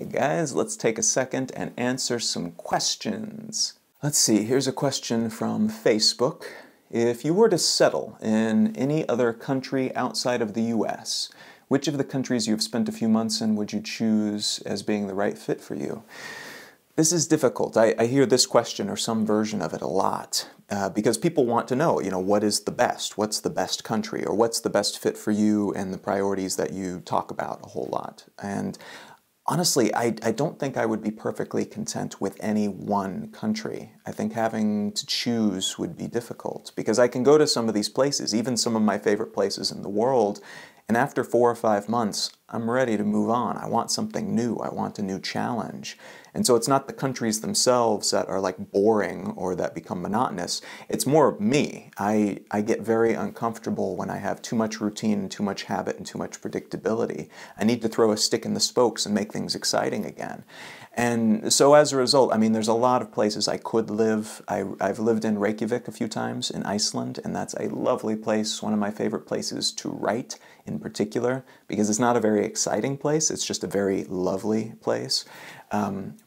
Hey guys, let's take a second and answer some questions. Let's see, here's a question from Facebook. If you were to settle in any other country outside of the US, which of the countries you've spent a few months in would you choose as being the right fit for you? This is difficult. I hear this question or some version of it a lot because people want to know, what is the best? What's the best country? Or what's the best fit for you and the priorities that you talk about a whole lot? And honestly, I don't think I would be perfectly content with any one country. I think having to choose would be difficult because I can go to some of these places, even some of my favorite places in the world, and after 4 or 5 months, I'm ready to move on. I want something new. I want a new challenge. And so it's not the countries themselves that are like boring or that become monotonous. It's more me. I get very uncomfortable when I have too much routine, too much habit, and too much predictability. I need to throw a stick in the spokes and make things exciting again. And so as a result, there's a lot of places I could live. I've lived in Reykjavik a few times in Iceland, and that's a lovely place, one of my favorite places to write in particular, because it's not a very exciting place, it's just a very lovely place.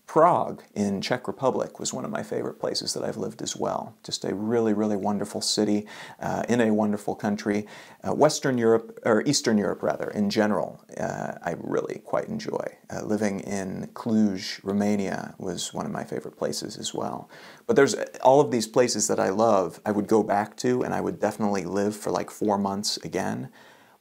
Prague in Czech Republic was one of my favorite places that I've lived as well. Just a really, really wonderful city in a wonderful country. Western Europe, or Eastern Europe rather, in general, I really quite enjoy. Living in Cluj, Romania was one of my favorite places as well. But there's all of these places that I love, I would go back to, and I would definitely live for like 4 months again.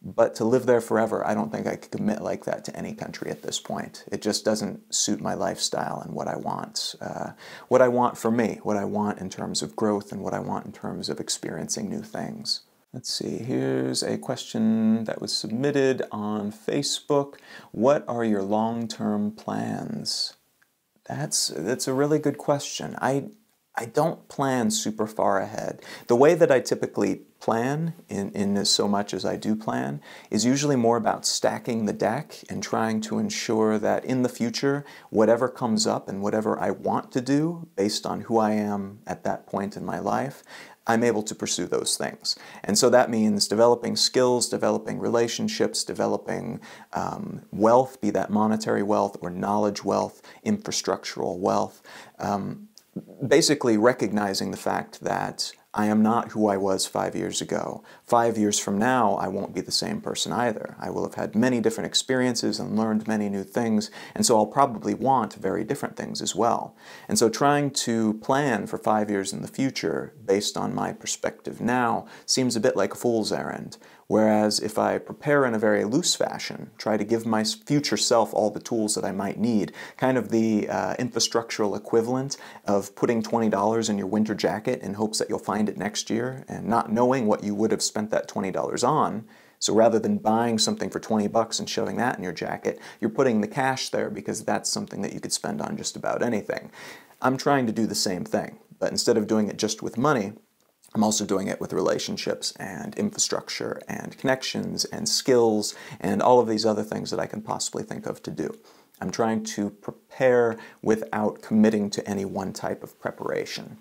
But to live there forever, I don't think I could commit like that to any country at this point. It just doesn't suit my lifestyle and what I want for me, what I want in terms of growth and what I want in terms of experiencing new things. Let's see, here's a question that was submitted on Facebook. What are your long-term plans? That's a really good question. I don't plan super far ahead. The way that I typically plan, in so much as I do plan, is usually more about stacking the deck and trying to ensure that in the future, whatever comes up and whatever I want to do based on who I am at that point in my life, I'm able to pursue those things. And so that means developing skills, developing relationships, developing wealth, be that monetary wealth or knowledge wealth, infrastructural wealth. Basically recognizing the fact that I am not who I was 5 years ago. 5 years from now, I won't be the same person either. I will have had many different experiences and learned many new things, and so I'll probably want very different things as well. And so trying to plan for 5 years in the future based on my perspective now seems a bit like a fool's errand. Whereas if I prepare in a very loose fashion, try to give my future self all the tools that I might need, kind of the infrastructural equivalent of putting $20 in your winter jacket in hopes that you'll find it next year and not knowing what you would have spent that $20 on. So rather than buying something for 20 bucks and shoving that in your jacket, you're putting the cash there because that's something that you could spend on just about anything. I'm trying to do the same thing, but instead of doing it just with money, I'm also doing it with relationships and infrastructure and connections and skills and all of these other things that I can possibly think of to do. I'm trying to prepare without committing to any one type of preparation.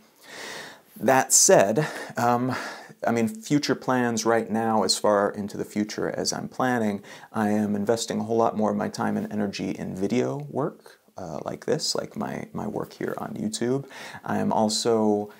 That said, future plans right now, as far into the future as I'm planning, I am investing a whole lot more of my time and energy in video work like this, like my work here on YouTube. I am also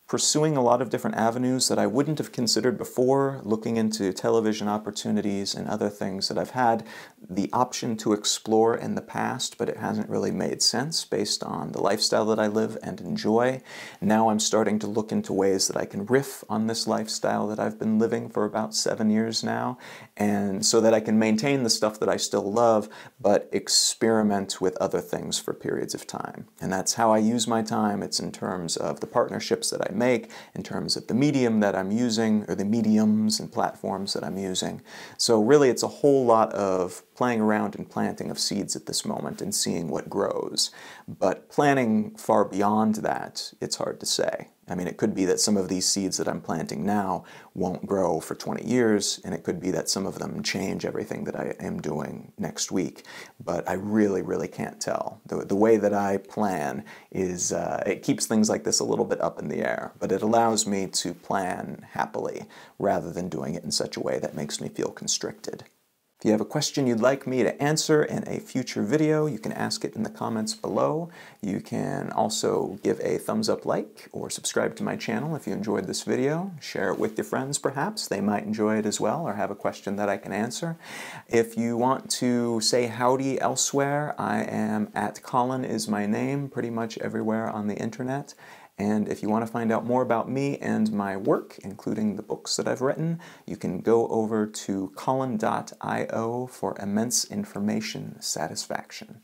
pursuing a lot of different avenues that I wouldn't have considered before, looking into television opportunities and other things that I've had the option to explore in the past, but it hasn't really made sense based on the lifestyle that I live and enjoy. Now I'm starting to look into ways that I can riff on this lifestyle that I've been living for about 7 years now, and so that I can maintain the stuff that I still love, but experiment with other things for periods of time. And that's how I use my time. It's in terms of the partnerships that I make, in terms of the medium that I'm using, or the mediums and platforms that I'm using. So really it's a whole lot of playing around and planting of seeds at this moment and seeing what grows. But planning far beyond that, it's hard to say. It could be that some of these seeds that I'm planting now won't grow for 20 years, and it could be that some of them change everything that I am doing next week. But I really, really can't tell. The way that I plan is, it keeps things like this a little bit up in the air, but it allows me to plan happily rather than doing it in such a way that makes me feel constricted. If you have a question you'd like me to answer in a future video, you can ask it in the comments below. You can also give a thumbs up like or subscribe to my channel if you enjoyed this video. Share it with your friends perhaps. They might enjoy it as well or have a question that I can answer. If you want to say howdy elsewhere, I am at Colin is my name pretty much everywhere on the internet. And if you want to find out more about me and my work, including the books that I've written, you can go over to colin.io for immense information satisfaction.